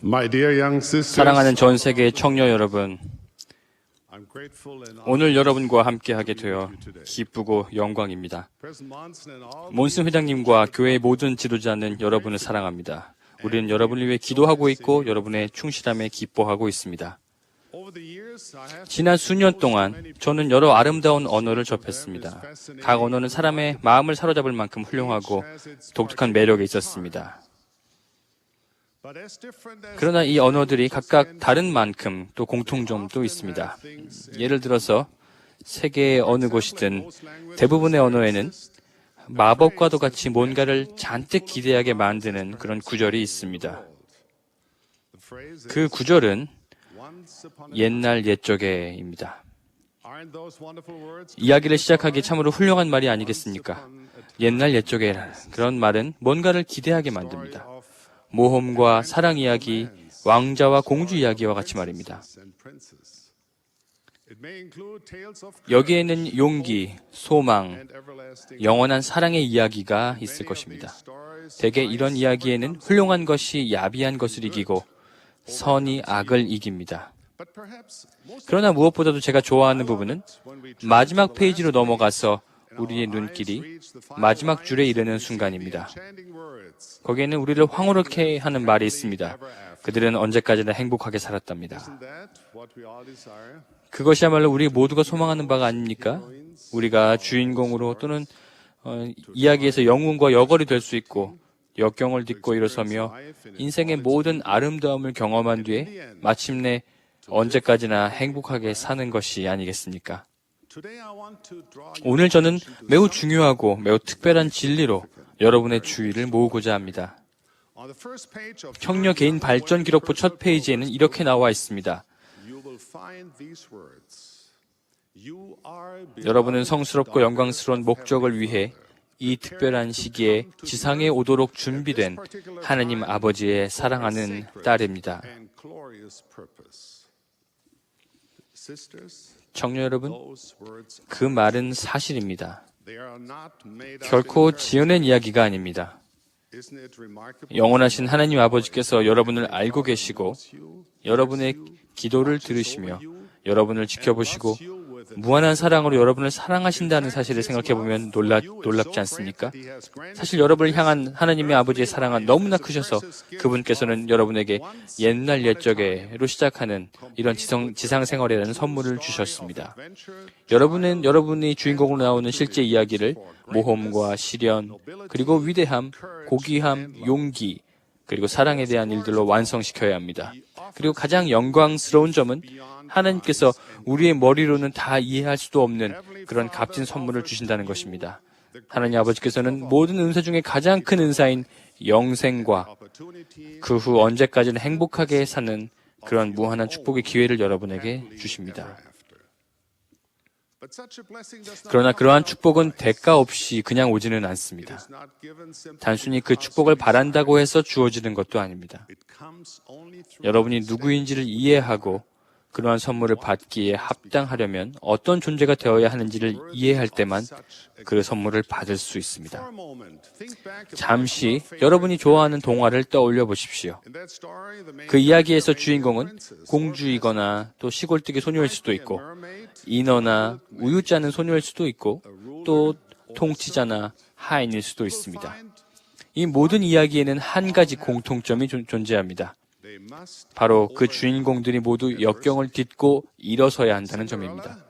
My dear young sisters, 사랑하는 전 세계 청년 여러분, 오늘 여러분과 함께하게 되어 기쁘고 영광입니다. 몬슨 회장님과 교회의 모든 지도자는 여러분을 사랑합니다. 우리는 여러분을 위해 기도하고 있고 여러분의 충실함에 기뻐하고 있습니다. 지난 수년 동안 저는 여러 아름다운 언어를 접했습니다. 각 언어는 사람의 마음을 사로잡을 만큼 훌륭하고 독특한 매력이 있었습니다. 그러나 이 언어들이 각각 다른 만큼 또 공통점도 있습니다. 예를 들어서 세계의 어느 곳이든 대부분의 언어에는 마법과도 같이 뭔가를 잔뜩 기대하게 만드는 그런 구절이 있습니다. 그 구절은 옛날 옛적에입니다. 이야기를 시작하기 참으로 훌륭한 말이 아니겠습니까? 옛날 옛적에 그런 말은 뭔가를 기대하게 만듭니다. 모험과 사랑 이야기, 왕자와 공주 이야기와 같이 말입니다. 여기에는 용기, 소망, 영원한 사랑의 이야기가 있을 것입니다. 대개 이런 이야기에는 훌륭한 것이 야비한 것을 이기고 선이 악을 이깁니다. 그러나 무엇보다도 제가 좋아하는 부분은 마지막 페이지로 넘어가서 우리의 눈길이 마지막 줄에 이르는 순간입니다. 거기에는 우리를 황홀하게 하는 말이 있습니다. 그들은 언제까지나 행복하게 살았답니다. 그것이야말로 우리 모두가 소망하는 바가 아닙니까? 우리가 주인공으로 또는 이야기에서 영웅과 여걸이 될 수 있고 역경을 딛고 일어서며 인생의 모든 아름다움을 경험한 뒤에 마침내 언제까지나 행복하게 사는 것이 아니겠습니까? 오늘 저는 매우 중요하고 매우 특별한 진리로 여러분의 주의를 모으고자 합니다. 청년 개인 발전 기록부 첫 페이지에는 이렇게 나와 있습니다. 여러분은 성스럽고 영광스러운 목적을 위해 이 특별한 시기에 지상에 오도록 준비된 하나님 아버지의 사랑하는 딸입니다. 청년 여러분, 그 말은 사실입니다. 결코 지어낸 이야기가 아닙니다. 영원하신 하나님 아버지께서 여러분을 알고 계시고 여러분의 기도를 들으시며 여러분을 지켜보시고 무한한 사랑으로 여러분을 사랑하신다는 사실을 생각해보면 놀랍지 않습니까? 사실 여러분을 향한 하나님의 아버지의 사랑은 너무나 크셔서 그분께서는 여러분에게 옛날 옛적에로 시작하는 이런 지상 생활이라는 선물을 주셨습니다. 여러분은 여러분이 주인공으로 나오는 실제 이야기를 모험과 시련, 그리고 위대함, 고귀함, 용기, 그리고 사랑에 대한 일들로 완성시켜야 합니다. 그리고 가장 영광스러운 점은 하나님께서 우리의 머리로는 다 이해할 수도 없는 그런 값진 선물을 주신다는 것입니다. 하나님 아버지께서는 모든 은사 중에 가장 큰 은사인 영생과 그 후 언제까지나 행복하게 사는 그런 무한한 축복의 기회를 여러분에게 주십니다. 그러나 그러한 축복은 대가 없이 그냥 오지는 않습니다. 단순히 그 축복을 바란다고 해서 주어지는 것도 아닙니다. 여러분이 누구인지를 이해하고 그러한 선물을 받기에 합당하려면 어떤 존재가 되어야 하는지를 이해할 때만 그 선물을 받을 수 있습니다. 잠시 여러분이 좋아하는 동화를 떠올려 보십시오. 그 이야기에서 주인공은 공주이거나 또 시골뜨기 소녀일 수도 있고 인어나 우유 짜는 소녀일 수도 있고 또 통치자나 하인일 수도 있습니다. 이 모든 이야기에는 한 가지 공통점이 존재합니다. 바로 그 주인공들이 모두 역경을 딛고 일어서야 한다는 점입니다.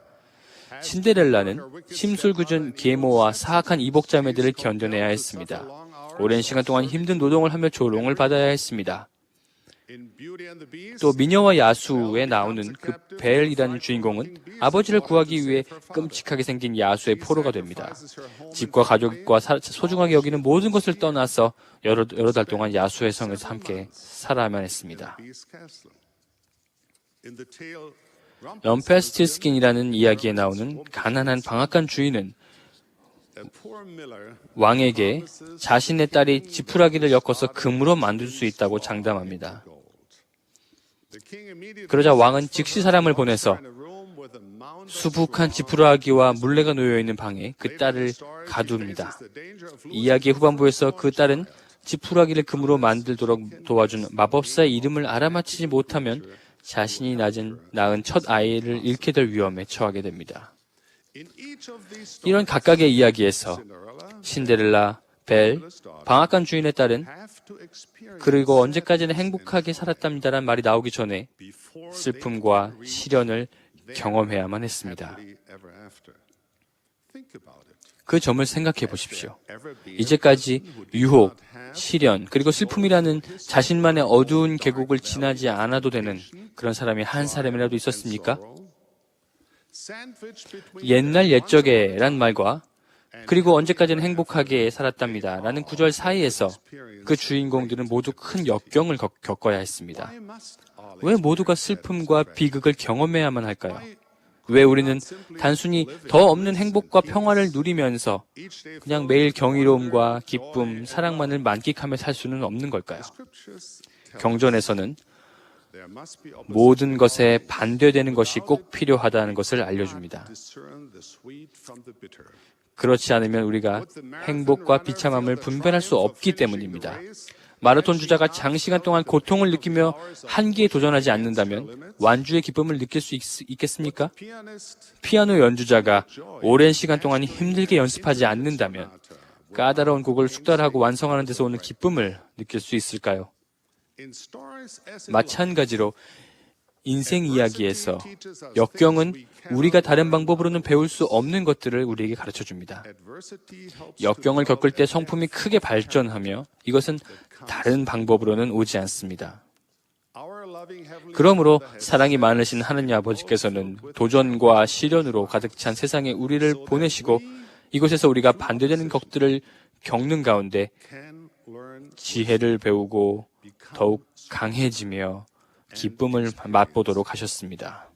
신데렐라는 심술궂은 계모와 사악한 이복자매들을 견뎌내야 했습니다. 오랜 시간 동안 힘든 노동을 하며 조롱을 받아야 했습니다. 또 미녀와 야수에 나오는 그 벨이라는 주인공은 아버지를 구하기 위해 끔찍하게 생긴 야수의 포로가 됩니다. 집과 가족과 소중하게 여기는 모든 것을 떠나서 여러 달 동안 야수의 성에서 함께 살아야만 했습니다. 럼펠스틸스킨이라는 이야기에 나오는 가난한 방앗간 주인은 왕에게 자신의 딸이 지푸라기를 엮어서 금으로 만들 수 있다고 장담합니다. 그러자 왕은 즉시 사람을 보내서 수북한 지푸라기와 물레가 놓여있는 방에 그 딸을 가둡니다. 이야기의 후반부에서 그 딸은 지푸라기를 금으로 만들도록 도와준 마법사의 이름을 알아맞히지 못하면 자신이 낳은 첫 아이를 잃게 될 위험에 처하게 됩니다. 이런 각각의 이야기에서 신데렐라, 벨, 방앗간 주인의 딸은 그리고 언제까지나 행복하게 살았답니다란 말이 나오기 전에 슬픔과 시련을 경험해야만 했습니다. 그 점을 생각해 보십시오. 이제까지 유혹, 시련, 그리고 슬픔이라는 자신만의 어두운 계곡을 지나지 않아도 되는 그런 사람이 한 사람이라도 있었습니까? 옛날 옛적에란 말과 그리고 언제까지는 행복하게 살았답니다 라는 구절 사이에서 그 주인공들은 모두 큰 역경을 겪어야 했습니다. 왜 모두가 슬픔과 비극을 경험해야만 할까요? 왜 우리는 단순히 더 없는 행복과 평화를 누리면서 그냥 매일 경이로움과 기쁨, 사랑만을 만끽하며 살 수는 없는 걸까요? 경전에서는 모든 것에 반대되는 것이 꼭 필요하다는 것을 알려줍니다. 그렇지 않으면 우리가 행복과 비참함을 분별할 수 없기 때문입니다. 마라톤 주자가 장시간 동안 고통을 느끼며 한계에 도전하지 않는다면 완주의 기쁨을 느낄 수 있겠습니까? 피아노 연주자가 오랜 시간 동안 힘들게 연습하지 않는다면 까다로운 곡을 숙달하고 완성하는 데서 오는 기쁨을 느낄 수 있을까요? 마찬가지로 인생 이야기에서 역경은 우리가 다른 방법으로는 배울 수 없는 것들을 우리에게 가르쳐줍니다. 역경을 겪을 때 성품이 크게 발전하며 이것은 다른 방법으로는 오지 않습니다. 그러므로 사랑이 많으신 하느님 아버지께서는 도전과 시련으로 가득 찬 세상에 우리를 보내시고 이곳에서 우리가 반대되는 것들을 겪는 가운데 지혜를 배우고 더욱 강해지며 기쁨을 맛보도록 하셨습니다.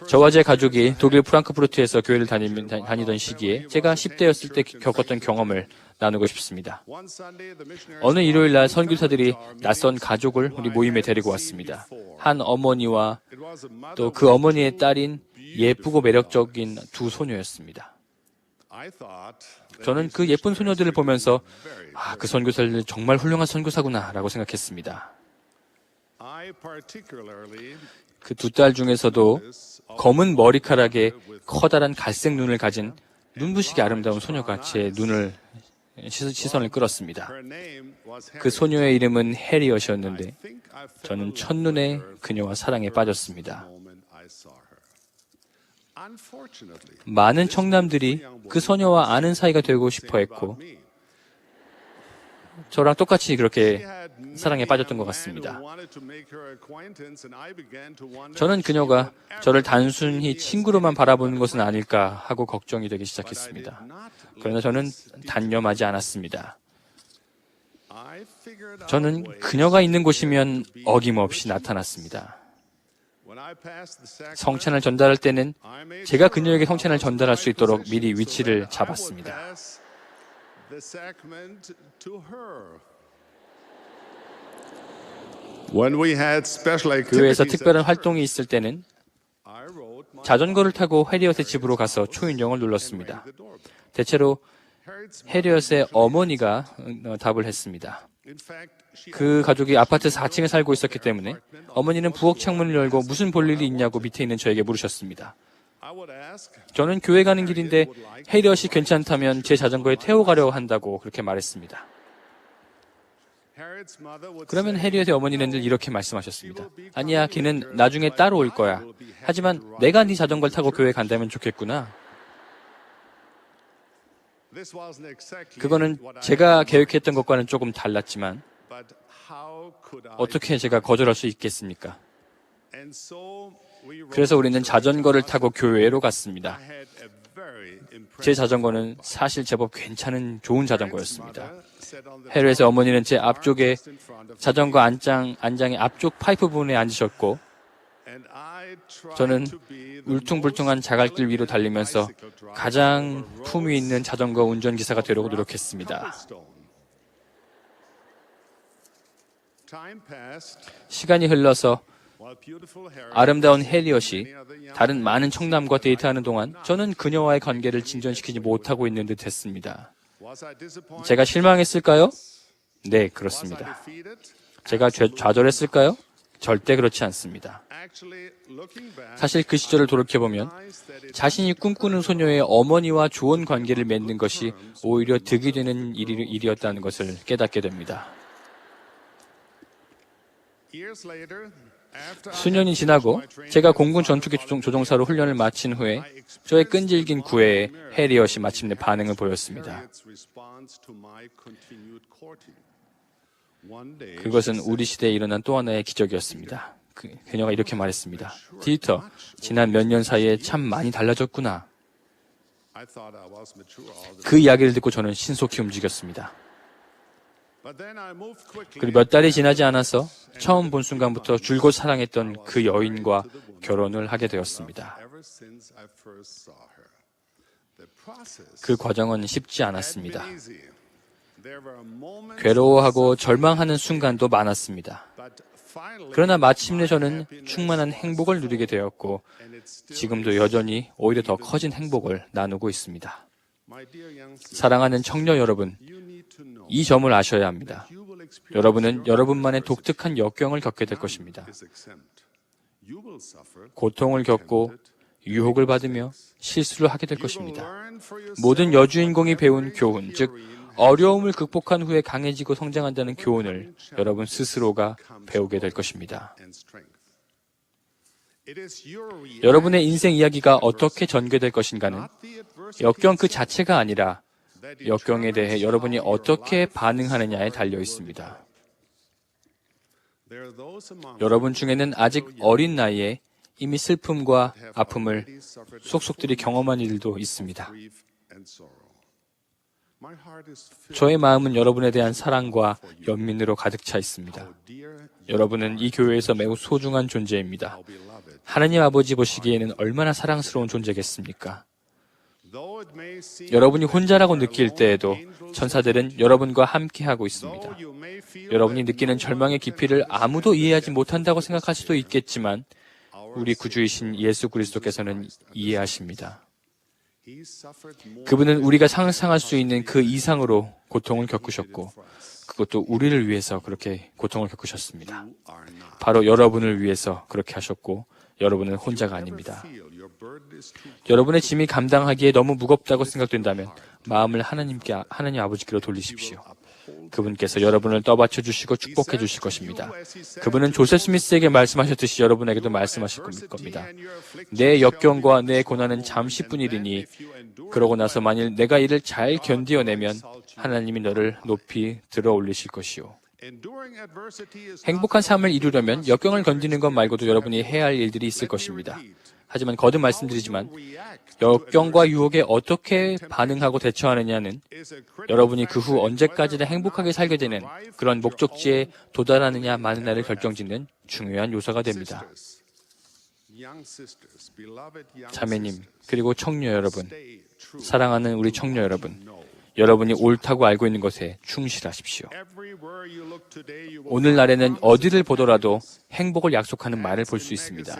저와 제 가족이 독일 프랑크푸르트에서 교회를 다니던 시기에 제가 10대였을 때 겪었던 경험을 나누고 싶습니다. 어느 일요일 날 선교사들이 낯선 가족을 우리 모임에 데리고 왔습니다. 한 어머니와 또 그 어머니의 딸인 예쁘고 매력적인 두 소녀였습니다. 저는 그 예쁜 소녀들을 보면서 그 선교사들 정말 훌륭한 선교사구나 라고 생각했습니다. 그 두 딸 중에서도 검은 머리카락에 커다란 갈색 눈을 가진 눈부시게 아름다운 소녀가 제 시선을 끌었습니다. 그 소녀의 이름은 해리엇이었는데 저는 첫눈에 그녀와 사랑에 빠졌습니다. 많은 청남들이 그 소녀와 아는 사이가 되고 싶어 했고 저랑 똑같이 그렇게 사랑에 빠졌던 것 같습니다. 저는 그녀가 저를 단순히 친구로만 바라보는 것은 아닐까 하고 걱정이 되기 시작했습니다. 그러나 저는 단념하지 않았습니다. 저는 그녀가 있는 곳이면 어김없이 나타났습니다. 성찬을 전달할 때는 제가 그녀에게 성찬을 전달할 수 있도록 미리 위치를 잡았습니다. 교회에서 특별한 활동이 있을 때는 자전거를 타고 해리엇의 집으로 가서 초인종을 눌렀습니다. 대체로 해리엇의 어머니가 답을 했습니다. 그 가족이 아파트 4층에 살고 있었기 때문에 어머니는 부엌 창문을 열고 무슨 볼 일이 있냐고 밑에 있는 저에게 물으셨습니다. 저는 교회 가는 길인데 해리엇이 괜찮다면 제 자전거에 태워가려 한다고 그렇게 말했습니다. 그러면 해리엇의 어머니는 늘 이렇게 말씀하셨습니다. 아니야, 걔는 나중에 따로 올 거야. 하지만 내가 네 자전거를 타고 교회 간다면 좋겠구나. 그거는 제가 계획했던 것과는 조금 달랐지만 어떻게 제가 거절할 수 있겠습니까? 그래서 우리는 자전거를 타고 교회로 갔습니다. 제 자전거는 사실 제법 괜찮은 좋은 자전거였습니다. 해리엇의 어머니는 제 앞쪽에 자전거 안장의 앞쪽 파이프 부분에 앉으셨고 저는 울퉁불퉁한 자갈길 위로 달리면서 가장 품위 있는 자전거 운전기사가 되려고 노력했습니다. 시간이 흘러서 아름다운 해리엇이 다른 많은 청남과 데이트하는 동안 저는 그녀와의 관계를 진전시키지 못하고 있는 듯 했습니다. 제가 실망했을까요? 네, 그렇습니다. 제가 좌절했을까요? 절대 그렇지 않습니다. 사실 그 시절을 돌이켜보면 자신이 꿈꾸는 소녀의 어머니와 좋은 관계를 맺는 것이 오히려 득이 되는 일이었다는 것을 깨닫게 됩니다. 수년이 지나고 제가 공군 전투기 조종사로 훈련을 마친 후에 저의 끈질긴 구애에 해리엇이 마침내 반응을 보였습니다. 그것은 우리 시대에 일어난 또 하나의 기적이었습니다. 그녀가 이렇게 말했습니다. 디터, 지난 몇 년 사이에 참 많이 달라졌구나. 그 이야기를 듣고 저는 신속히 움직였습니다. 그리고 몇 달이 지나지 않아서 처음 본 순간부터 줄곧 사랑했던 그 여인과 결혼을 하게 되었습니다. 그 과정은 쉽지 않았습니다. 괴로워하고 절망하는 순간도 많았습니다. 그러나 마침내 저는 충만한 행복을 누리게 되었고 지금도 여전히 오히려 더 커진 행복을 나누고 있습니다. 사랑하는 청년 여러분, 이 점을 아셔야 합니다. 여러분은 여러분만의 독특한 역경을 겪게 될 것입니다. 고통을 겪고 유혹을 받으며 실수를 하게 될 것입니다. 모든 여주인공이 배운 교훈, 즉 어려움을 극복한 후에 강해지고 성장한다는 교훈을 여러분 스스로가 배우게 될 것입니다. 여러분의 인생 이야기가 어떻게 전개될 것인가는 역경 그 자체가 아니라 역경에 대해 여러분이 어떻게 반응하느냐에 달려 있습니다. 여러분 중에는 아직 어린 나이에 이미 슬픔과 아픔을 속속들이 경험한 이들도 있습니다. 저의 마음은 여러분에 대한 사랑과 연민으로 가득 차 있습니다. 여러분은 이 교회에서 매우 소중한 존재입니다. 하나님 아버지 보시기에는 얼마나 사랑스러운 존재겠습니까? 여러분이 혼자라고 느낄 때에도 천사들은 여러분과 함께하고 있습니다. 여러분이 느끼는 절망의 깊이를 아무도 이해하지 못한다고 생각할 수도 있겠지만 우리 구주이신 예수 그리스도께서는 이해하십니다. 그분은 우리가 상상할 수 있는 그 이상으로 고통을 겪으셨고 그것도 우리를 위해서 그렇게 고통을 겪으셨습니다. 바로 여러분을 위해서 그렇게 하셨고 여러분은 혼자가 아닙니다. 여러분의 짐이 감당하기에 너무 무겁다고 생각된다면 마음을 하나님 아버지께로 돌리십시오. 그분께서 여러분을 떠받쳐 주시고 축복해 주실 것입니다. 그분은 조셉 스미스에게 말씀하셨듯이 여러분에게도 말씀하실 겁니다. 내 역경과 내 고난은 잠시뿐이리니 그러고 나서 만일 내가 이를 잘 견디어내면 하나님이 너를 높이 들어 올리실 것이요. 행복한 삶을 이루려면 역경을 견디는 것 말고도 여러분이 해야 할 일들이 있을 것입니다. 하지만 거듭 말씀드리지만 역경과 유혹에 어떻게 반응하고 대처하느냐는 여러분이 그 후 언제까지나 행복하게 살게 되는 그런 목적지에 도달하느냐 마느냐를 결정짓는 중요한 요소가 됩니다. 자매님, 그리고 청녀 여러분, 사랑하는 우리 청녀 여러분, 여러분이 옳다고 알고 있는 것에 충실하십시오. 오늘날에는 어디를 보더라도 행복을 약속하는 말을 볼 수 있습니다.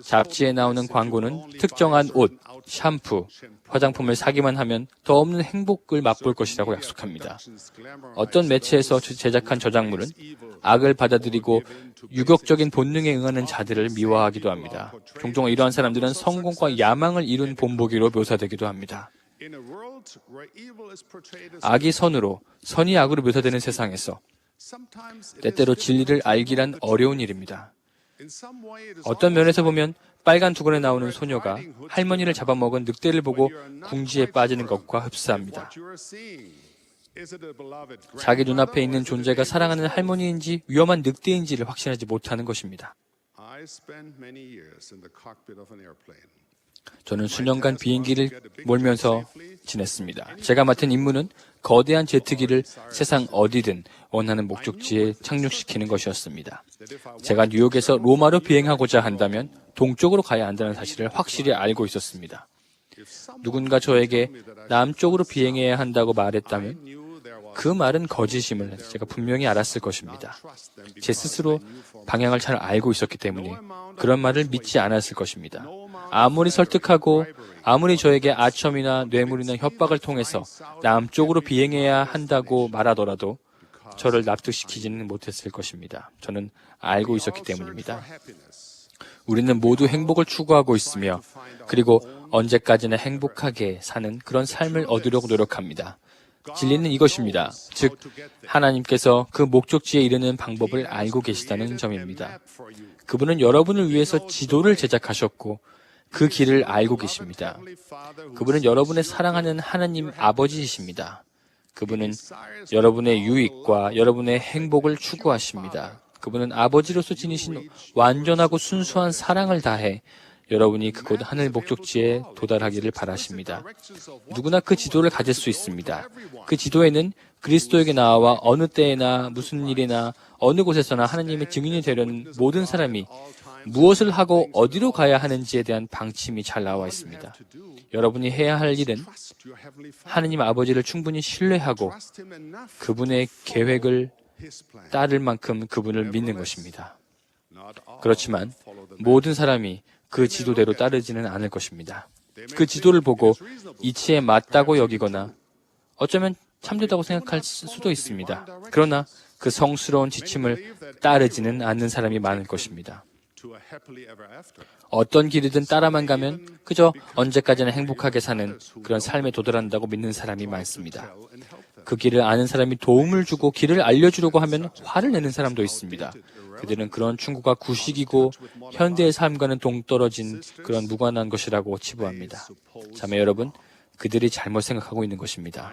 잡지에 나오는 광고는 특정한 옷, 샴푸, 화장품을 사기만 하면 더 없는 행복을 맛볼 것이라고 약속합니다. 어떤 매체에서 제작한 저작물은 악을 받아들이고 유격적인 본능에 응하는 자들을 미화하기도 합니다. 종종 이러한 사람들은 성공과 야망을 이룬 본보기로 묘사되기도 합니다. 악이 선으로, 선이 악으로 묘사되는 세상에서 때때로 진리를 알기란 어려운 일입니다. 어떤 면에서 보면 빨간 두건에 나오는 소녀가 할머니를 잡아먹은 늑대를 보고 궁지에 빠지는 것과 흡사합니다. 자기 눈앞에 있는 존재가 사랑하는 할머니인지 위험한 늑대인지를 확신하지 못하는 것입니다. 저는 수년간 비행기를 몰면서 지냈습니다. 제가 맡은 임무는 거대한 제트기를 세상 어디든 원하는 목적지에 착륙시키는 것이었습니다. 제가 뉴욕에서 로마로 비행하고자 한다면 동쪽으로 가야 한다는 사실을 확실히 알고 있었습니다. 누군가 저에게 남쪽으로 비행해야 한다고 말했다면 그 말은 거짓임을 제가 분명히 알았을 것입니다. 제 스스로 방향을 잘 알고 있었기 때문에 그런 말을 믿지 않았을 것입니다. 아무리 설득하고 아무리 저에게 아첨이나 뇌물이나 협박을 통해서 남쪽으로 비행해야 한다고 말하더라도 저를 납득시키지는 못했을 것입니다. 저는 알고 있었기 때문입니다. 우리는 모두 행복을 추구하고 있으며 그리고 언제까지나 행복하게 사는 그런 삶을 얻으려고 노력합니다. 진리는 이것입니다. 즉, 하나님께서 그 목적지에 이르는 방법을 알고 계시다는 점입니다. 그분은 여러분을 위해서 지도를 제작하셨고 그 길을 알고 계십니다. 그분은 여러분의 사랑하는 하나님 아버지이십니다. 그분은 여러분의 유익과 여러분의 행복을 추구하십니다. 그분은 아버지로서 지니신 완전하고 순수한 사랑을 다해 여러분이 그곳 하늘 목적지에 도달하기를 바라십니다. 누구나 그 지도를 가질 수 있습니다. 그 지도에는 그리스도에게 나와 어느 때에나 무슨 일이나 어느 곳에서나 하나님의 증인이 되려는 모든 사람이 무엇을 하고 어디로 가야 하는지에 대한 방침이 잘 나와 있습니다. 여러분이 해야 할 일은 하나님 아버지를 충분히 신뢰하고 그분의 계획을 따를 만큼 그분을 믿는 것입니다. 그렇지만 모든 사람이 그 지도대로 따르지는 않을 것입니다. 그 지도를 보고 이치에 맞다고 여기거나 어쩌면 참되다고 생각할 수도 있습니다. 그러나 그 성스러운 지침을 따르지는 않는 사람이 많을 것입니다. 어떤 길이든 따라만 가면 그저 언제까지나 행복하게 사는 그런 삶에 도달한다고 믿는 사람이 많습니다. 그 길을 아는 사람이 도움을 주고 길을 알려주려고 하면 화를 내는 사람도 있습니다. 그들은 그런 충고가 구식이고 현대의 삶과는 동떨어진 그런 무관한 것이라고 치부합니다. 자매 여러분, 그들이 잘못 생각하고 있는 것입니다.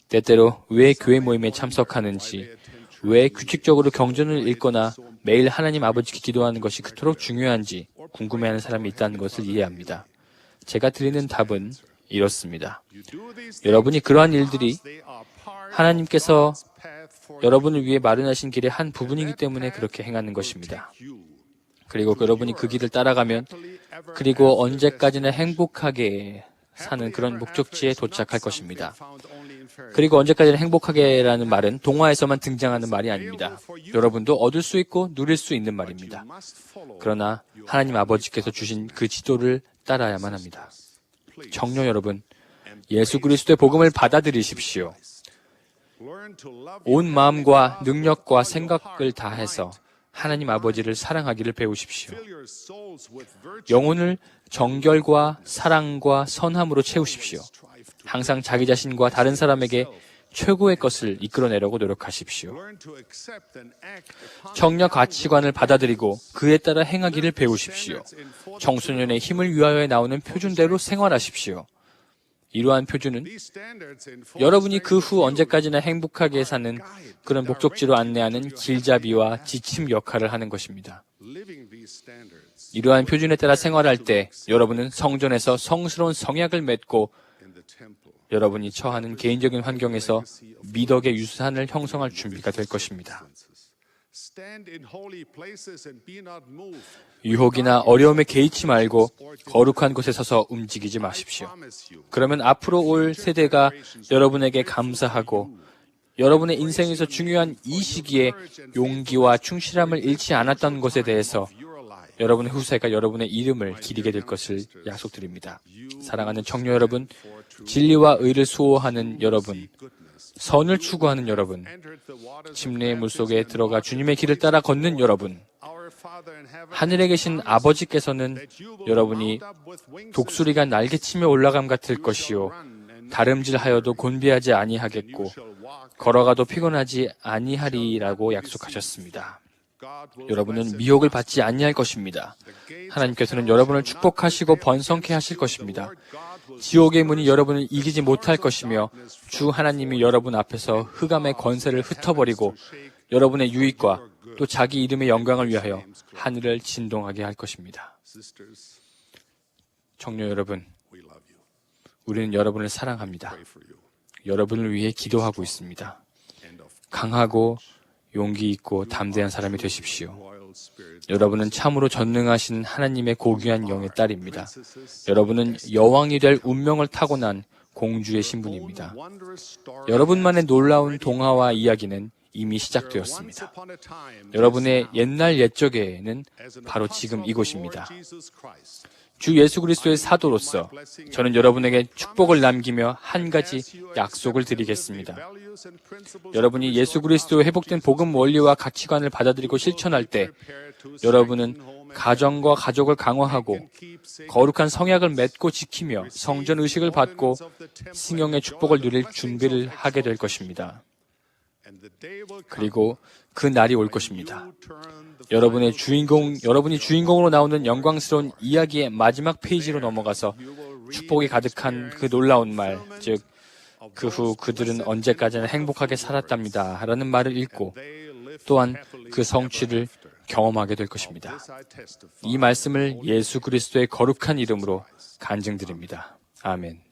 때때로 왜 교회 모임에 참석하는지, 왜 규칙적으로 경전을 읽거나 매일 하나님 아버지께 기도하는 것이 그토록 중요한지 궁금해하는 사람이 있다는 것을 이해합니다. 제가 드리는 답은 이렇습니다. 여러분이 그러한 일들이 하나님께서 여러분을 위해 마련하신 길의 한 부분이기 때문에 그렇게 행하는 것입니다. 그리고 여러분이 그 길을 따라가면 그리고 언제까지나 행복하게 사는 그런 목적지에 도착할 것입니다. 그리고 언제까지나 행복하게라는 말은 동화에서만 등장하는 말이 아닙니다. 여러분도 얻을 수 있고 누릴 수 있는 말입니다. 그러나 하나님 아버지께서 주신 그 지도를 따라야만 합니다. 청년 여러분, 예수 그리스도의 복음을 받아들이십시오. 온 마음과 능력과 생각을 다해서 하나님 아버지를 사랑하기를 배우십시오. 영혼을 정결과 사랑과 선함으로 채우십시오. 항상 자기 자신과 다른 사람에게 최고의 것을 이끌어내려고 노력하십시오. 정력 가치관을 받아들이고 그에 따라 행하기를 배우십시오. 청소년의 힘을 위하여 나오는 표준대로 생활하십시오. 이러한 표준은 여러분이 그 후 언제까지나 행복하게 사는 그런 목적지로 안내하는 길잡이와 지침 역할을 하는 것입니다. 이러한 표준에 따라 생활할 때 여러분은 성전에서 성스러운 성약을 맺고 여러분이 처하는 개인적인 환경에서 미덕의 유산을 형성할 준비가 될 것입니다. 유혹이나 어려움에 개의치 말고 거룩한 곳에 서서 움직이지 마십시오. 그러면 앞으로 올 세대가 여러분에게 감사하고 여러분의 인생에서 중요한 이 시기에 용기와 충실함을 잃지 않았던 것에 대해서 여러분의 후세가 여러분의 이름을 기리게 될 것을 약속드립니다. 사랑하는 청년 여러분, 진리와 의를 수호하는 여러분, 선을 추구하는 여러분, 침례의 물속에 들어가 주님의 길을 따라 걷는 여러분, 하늘에 계신 아버지께서는 여러분이 독수리가 날개치며 올라감 같을 것이요 다름질하여도 곤비하지 아니하겠고 걸어가도 피곤하지 아니하리라고 약속하셨습니다. 여러분은 미혹을 받지 아니할 것입니다. 하나님께서는 여러분을 축복하시고 번성케 하실 것입니다. 지옥의 문이 여러분을 이기지 못할 것이며 주 하나님이 여러분 앞에서 흑암의 권세를 흩어버리고 여러분의 유익과 또 자기 이름의 영광을 위하여 하늘을 진동하게 할 것입니다. 청년 여러분, 우리는 여러분을 사랑합니다. 여러분을 위해 기도하고 있습니다. 강하고 용기 있고 담대한 사람이 되십시오. 여러분은 참으로 전능하신 하나님의 고귀한 영의 딸입니다. 여러분은 여왕이 될 운명을 타고난 공주의 신분입니다. 여러분만의 놀라운 동화와 이야기는 이미 시작되었습니다. 여러분의 옛날 옛적에는 바로 지금 이곳입니다. 주 예수 그리스도의 사도로서 저는 여러분에게 축복을 남기며 한 가지 약속을 드리겠습니다. 여러분이 예수 그리스도의 회복된 복음 원리와 가치관을 받아들이고 실천할 때 여러분은 가정과 가족을 강화하고 거룩한 성약을 맺고 지키며 성전 의식을 받고 승용의 축복을 누릴 준비를 하게 될 것입니다. 그리고 그 날이 올 것입니다. 여러분이 주인공으로 나오는 영광스러운 이야기의 마지막 페이지로 넘어가서 축복이 가득한 그 놀라운 말, 즉, 그 후 그들은 언제까지나 행복하게 살았답니다. 라는 말을 읽고 또한 그 성취를 경험하게 될 것입니다. 이 말씀을 예수 그리스도의 거룩한 이름으로 간증드립니다. 아멘.